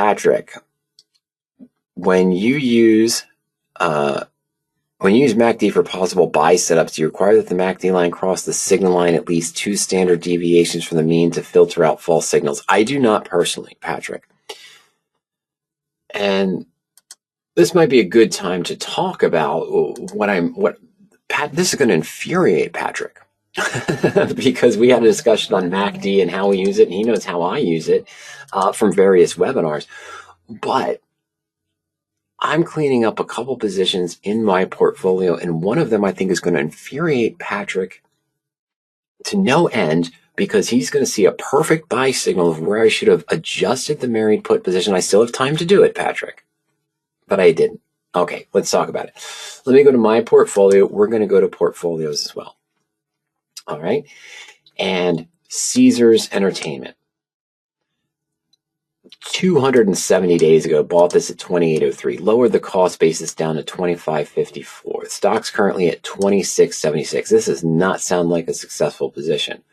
Patrick, when you use MACD for possible buy setups, do you require that the MACD line cross the signal line at least 2 standard deviations from the mean to filter out false signals? I do not personally, Patrick. And this might be a good time to talk about this is going to infuriate Patrick because we had a discussion on MACD and how we use it, and he knows how I use it from various webinars. But I'm cleaning up a couple positions in my portfolio, and one of them I think is going to infuriate Patrick to no end because he's going to see a perfect buy signal of where I should have adjusted the married put position. I still have time to do it, Patrick, but I didn't. Okay, let's talk about it. Let me go to my portfolio. We're going to go to portfolios as well. All right, and Caesars Entertainment. 270 days ago, bought this at 28.03, lowered the cost basis down to 25.54. The stock's currently at 26.76. This does not sound like a successful position,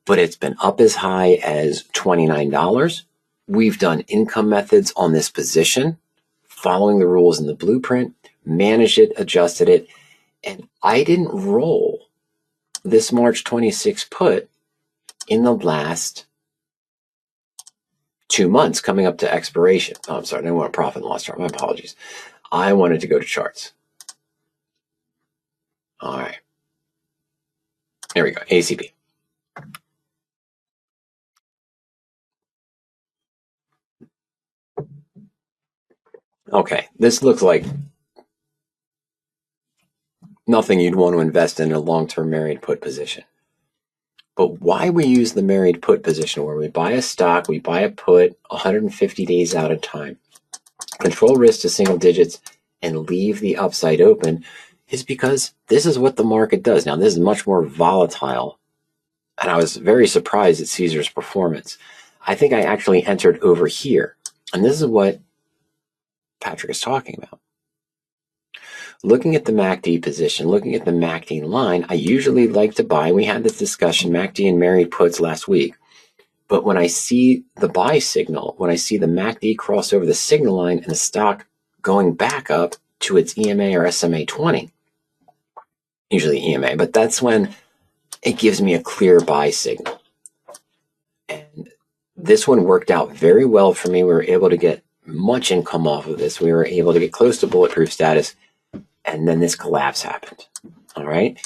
but it's been up as high as $29. We've done income methods on this position, following the rules in the blueprint, managed it, adjusted it, and I didn't roll this March 26 put in the last 2 months coming up to expiration. Oh, I'm sorry, I didn't want a profit and loss chart. My apologies. I wanted to go to charts. All right. Here we go, ACP. Okay, this looks like nothing you'd want to invest in a long-term married put position. But why we use the married put position where we buy a stock, we buy a put 150 days out of time, control risk to single digits, and leave the upside open is because this is what the market does. Now, this is much more volatile, and I was very surprised at Caesar's performance. I think I actually entered over here, and this is what Patrick is talking about. Looking at the MACD position, looking at the MACD line, I usually like to buy. We had this discussion, MACD and married puts last week. But when I see the buy signal, when I see the MACD cross over the signal line and the stock going back up to its EMA or SMA 20, usually EMA, but that's when it gives me a clear buy signal. And this one worked out very well for me. We were able to get much income off of this. We were able to get close to bulletproof status. And then this collapse happened. All right.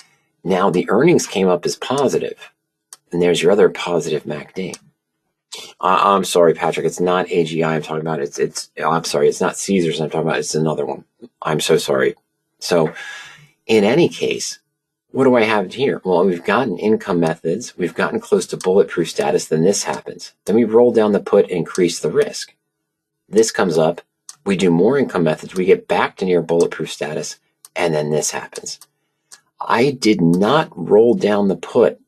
Now the earnings came up as positive, and there's your other positive MACD. I'm sorry, Patrick. It's not AGI I'm talking about. I'm sorry. It's not Caesars I'm talking about. It's another one. I'm so sorry. So, in any case, what do I have here? Well, we've gotten income methods. We've gotten close to bulletproof status. Then this happens. Then we roll down the put and increase the risk. This comes up. We do more income methods. We get back to near bulletproof status. And then this happens. I did not roll down the put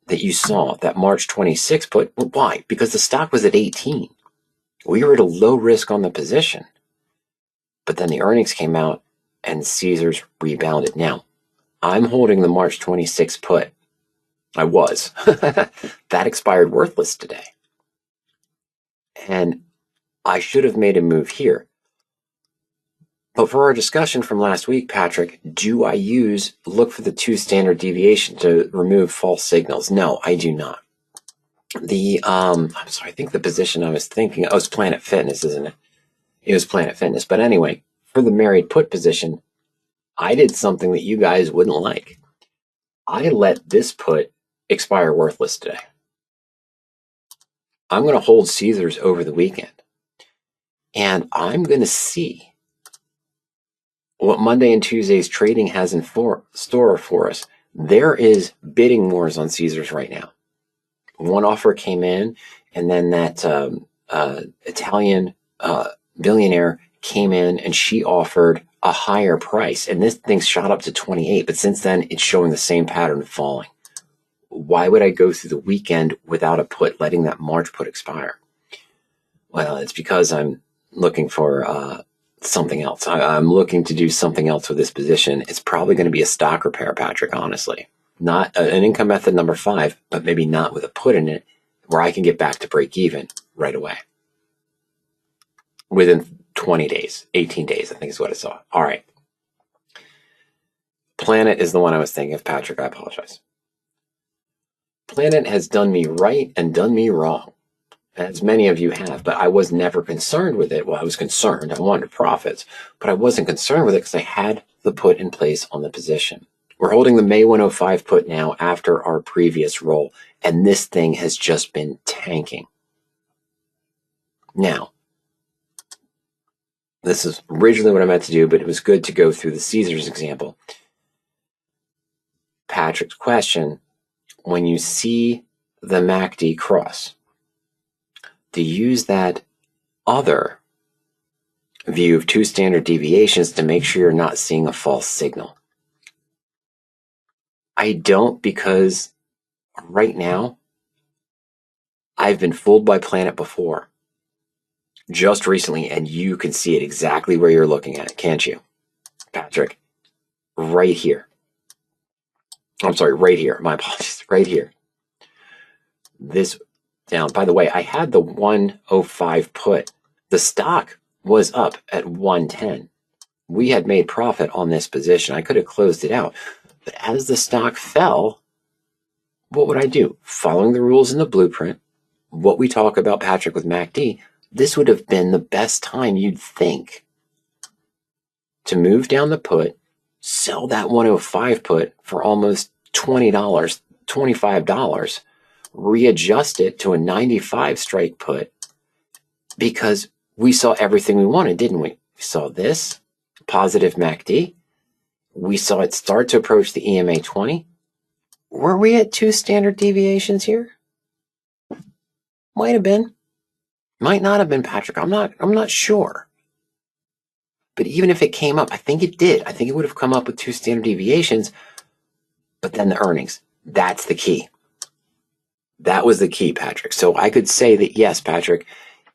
that you saw, that March 26 put. Why? Because the stock was at 18. We were at a low risk on the position. But then the earnings came out and Caesars rebounded. Now, I'm holding the March 26 put. I was. That expired worthless today. And I should have made a move here. But for our discussion from last week, Patrick, do I look for the 2 standard deviation to remove false signals? No, I do not. I'm sorry, I think the position I was thinking, it's Planet Fitness, isn't it? It was Planet Fitness. But anyway, for the married put position, I did something that you guys wouldn't like. I let this put expire worthless today. I'm going to hold Caesars over the weekend. And I'm going to see what Monday and Tuesday's trading has in store for us. There is bidding wars on Caesars right now. One offer came in, and then that Italian billionaire came in, and she offered a higher price. And this thing shot up to 28, but since then, it's showing the same pattern of falling. Why would I go through the weekend without a put, letting that March put expire? Well, it's because I'm looking for something else. I'm looking to do something else with this position. It's probably going to be a stock repair, Patrick, honestly. Not an income method number 5, but maybe not with a put in it where I can get back to break even right away. within 20 days, 18 days, I think is what I saw. All right. Planet is the one I was thinking of, Patrick. I apologize. Planet has done me right and done me wrong, as many of you have, but I was never concerned with it. Well, I was concerned. I wanted profits, but I wasn't concerned with it because I had the put in place on the position. We're holding the May 105 put now after our previous roll, and this thing has just been tanking. Now, this is originally what I meant to do, but it was good to go through the Caesars example. Patrick's question, when you see the MACD cross, to use that other view of two standard deviations to make sure you're not seeing a false signal. I don't, because right now I've been fooled by Planet before, just recently, and you can see it exactly where you're looking at, can't you, Patrick? Right here. I'm sorry, right here. My apologies. Right here. This down. By the way, I had the 105 put. The stock was up at 110. We had made profit on this position. I could have closed it out. But as the stock fell, what would I do? Following the rules in the blueprint, what we talk about, Patrick, with MACD, this would have been the best time, you'd think, to move down the put, sell that 105 put for almost $20, $25, readjust it to a 95 strike put, because we saw everything we wanted, didn't we? We saw this positive MACD. We saw it start to approach the EMA 20. Were we at 2 standard deviations here? Might have been. Might not have been, Patrick. I'm not sure. But even if it came up, I think it did. I think it would have come up with 2 standard deviations. But then the earnings. That's the key. That was the key, Patrick. So I could say that, yes, Patrick,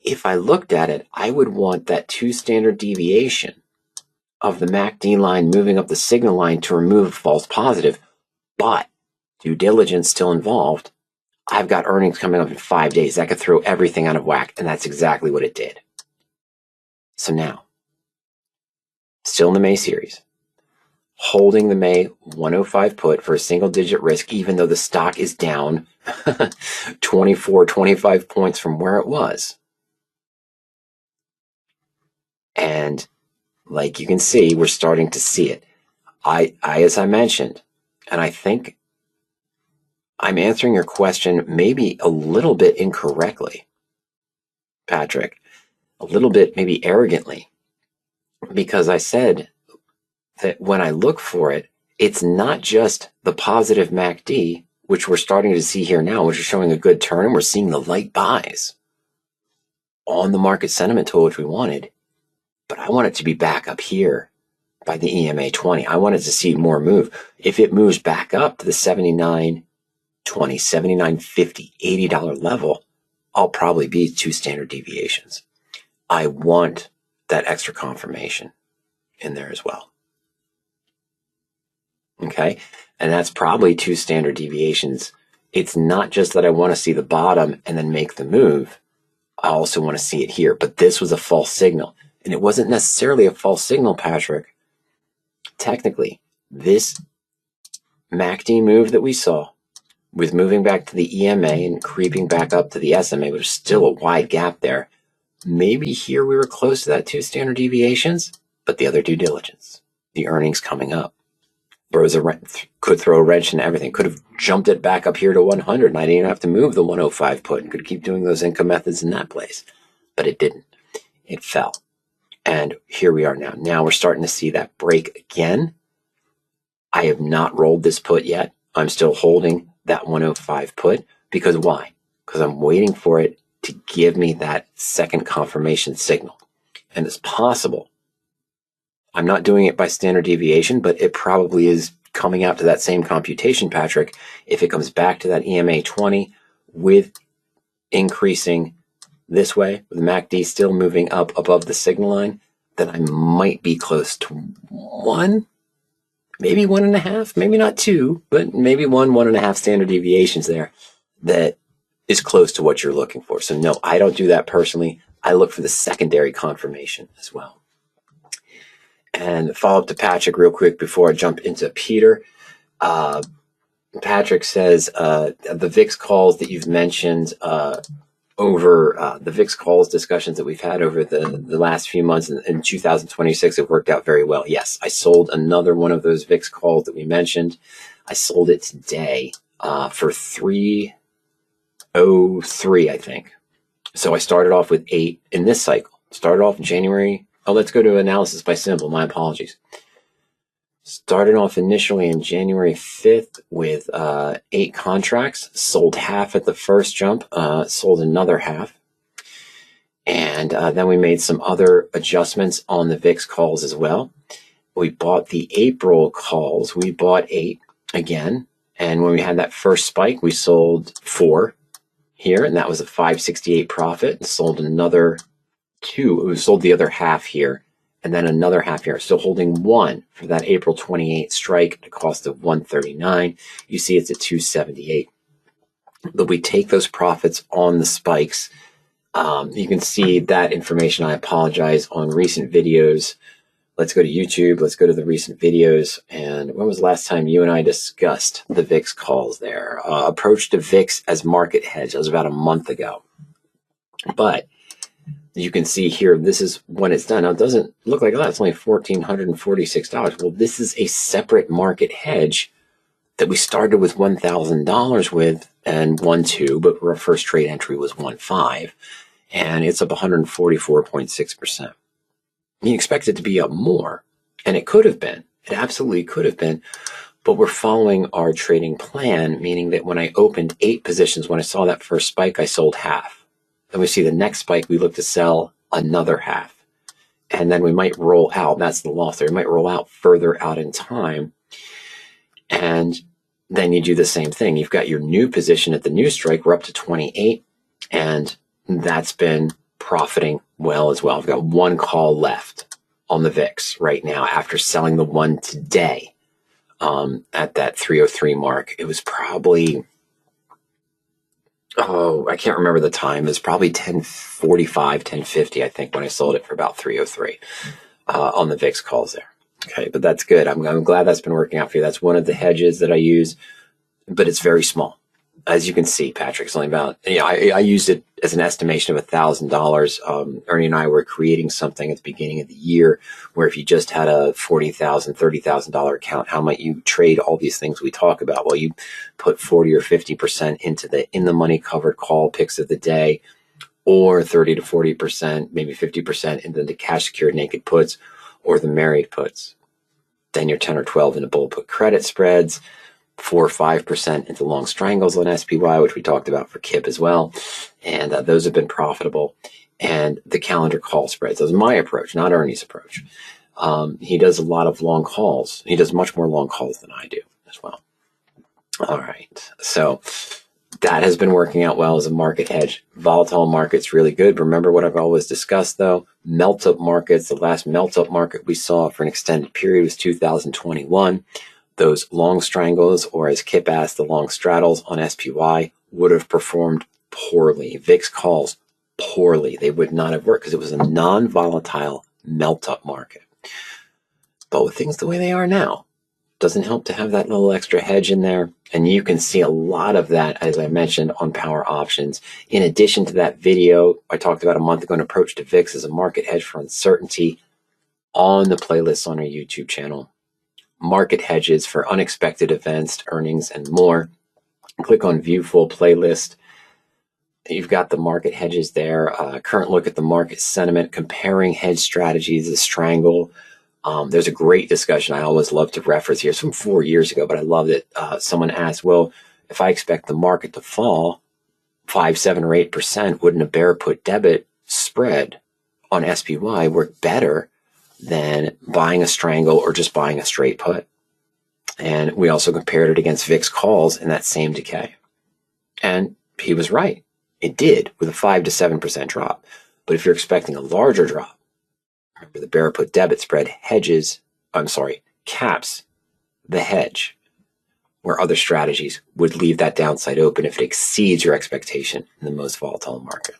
if I looked at it, I would want that 2 standard deviation of the MACD line moving up the signal line to remove a false positive. But due diligence still involved. I've got earnings coming up in 5 days. That could throw everything out of whack, and that's exactly what it did. So now, still in the May series, holding the May 105 put for a single-digit risk, even though the stock is down 24, 25 points from where it was. And like you can see, we're starting to see it. As I mentioned, and I think I'm answering your question maybe a little bit incorrectly, Patrick, a little bit maybe arrogantly, because I said that when I look for it, it's not just the positive MACD, which we're starting to see here now, which is showing a good turn, and we're seeing the light buys on the market sentiment tool, which we wanted, but I want it to be back up here by the EMA 20. I wanted to see more move. If it moves back up to the 79.20, $79.50, $80 level, I'll probably be 2 standard deviations. I want that extra confirmation in there as well. Okay? And that's probably 2 standard deviations. It's not just that I want to see the bottom and then make the move. I also want to see it here. But this was a false signal. And it wasn't necessarily a false signal, Patrick. Technically, this MACD move that we saw, with moving back to the EMA and creeping back up to the SMA, but there's still a wide gap there. Maybe here we were close to that 2 standard deviations, but the other due diligence, the earnings coming up, could throw a wrench in everything. Could have jumped it back up here to 100, and I didn't even have to move the 105 put, and could keep doing those income methods in that place. But it didn't. It fell. And here we are now. Now we're starting to see that break again. I have not rolled this put yet. I'm still holding that 105 put. Because why? Because I'm waiting for it to give me that second confirmation signal. And it's possible. I'm not doing it by standard deviation, but it probably is coming out to that same computation, Patrick. If it comes back to that EMA 20 with increasing this way, with MACD still moving up above the signal line, then I might be close to 1, maybe 1.5, maybe not 2, but maybe 1.5 standard deviations there that is close to what you're looking for. So no, I don't do that personally. I look for the secondary confirmation as well. And follow up to Patrick real quick before I jump into Peter. Patrick says the VIX calls that you've mentioned over the VIX calls discussions that we've had over the last few months in 2026 have worked out very well. Yes, I sold another one of those VIX calls that we mentioned. I sold it today for 303, I think. So I started off with 8 in this cycle. Started off in January. Oh, let's go to analysis by symbol. My apologies. Started off initially in January 5th with 8 contracts. Sold half at the first jump. Sold another half. And then we made some other adjustments on the VIX calls as well. We bought the April calls. We bought 8 again. And when we had that first spike, we sold 4 here. And that was a 568 profit. And sold another 2. We sold the other half here. And then another half here. Still holding 1 for that April 28th strike at a cost of 139. You see it's at 278. But we take those profits on the spikes. You can see that information, I apologize, on recent videos. Let's go to YouTube. Let's go to the recent videos. And when was the last time you and I discussed the VIX calls there? Approach to VIX as market hedge. That was about a month ago. But you can see here, this is when it's done. Now, it doesn't look like, oh, it's only $1,446. Well, this is a separate market hedge that we started with $1,000 with and won 2, but our first trade entry was 1.5, and it's up 144.6%. You expect it to be up more, and it could have been. It absolutely could have been, but we're following our trading plan, meaning that when I opened 8 positions, when I saw that first spike, I sold half. Then we see the next spike, we look to sell another half. And then we might roll out, that's the loss there, we might roll out further out in time. And then you do the same thing. You've got your new position at the new strike, we're up to 28, and that's been profiting well as well. I've got 1 call left on the VIX right now after selling the one today at that 303 mark. It was probably, I can't remember the time. It was probably 10:45, 10:50, I think, when I sold it for about 303 on the VIX calls there. Okay, but that's good. I'm glad that's been working out for you. That's one of the hedges that I use, but it's very small. As you can see, Patrick, it's only about, I used it as an estimation of $1,000. Ernie and I were creating something at the beginning of the year where if you just had a $40,000, $30,000 account, how might you trade all these things we talk about? Well, you put 40 or 50% into the in-the-money covered call picks of the day, or 30 to 40%, maybe 50% into the cash secured naked puts or the married puts. Then you're 10 or 12 into bull put credit spreads, 4 or 5% into long strangles on SPY, which we talked about for KIP as well. And those have been profitable. And the calendar call spreads. That was my approach, not Ernie's approach. He does a lot of long calls. He does much more long calls than I do as well. All right. So that has been working out well as a market hedge. Volatile markets really good. Remember what I've always discussed, though. Melt-up markets. The last melt-up market we saw for an extended period was 2021. Those long strangles, or as Kip asked, the long straddles on SPY would have performed poorly. VIX calls poorly. They would not have worked because it was a non-volatile melt-up market. But with things the way they are now, doesn't help to have that little extra hedge in there. And you can see a lot of that, as I mentioned, on power options. In addition to that video I talked about a month ago, an approach to VIX as a market hedge for uncertainty, on the playlist on our YouTube channel. Market hedges for unexpected events, earnings, and more. Click on view full playlist. You've got the market hedges there. Current look at the market sentiment, comparing hedge strategies, the strangle. There's a great discussion I always love to reference here. It's from 4 years ago, but I love it. Someone asked, well, if I expect the market to fall 5, 7, or 8%, wouldn't a bear put debit spread on SPY work better than buying a strangle or just buying a straight put? And we also compared it against VIX calls in that same decay. And he was right. It did, with a 5 to 7% drop. But if you're expecting a larger drop, remember the bear put debit spread caps the hedge, where other strategies would leave that downside open if it exceeds your expectation in the most volatile market.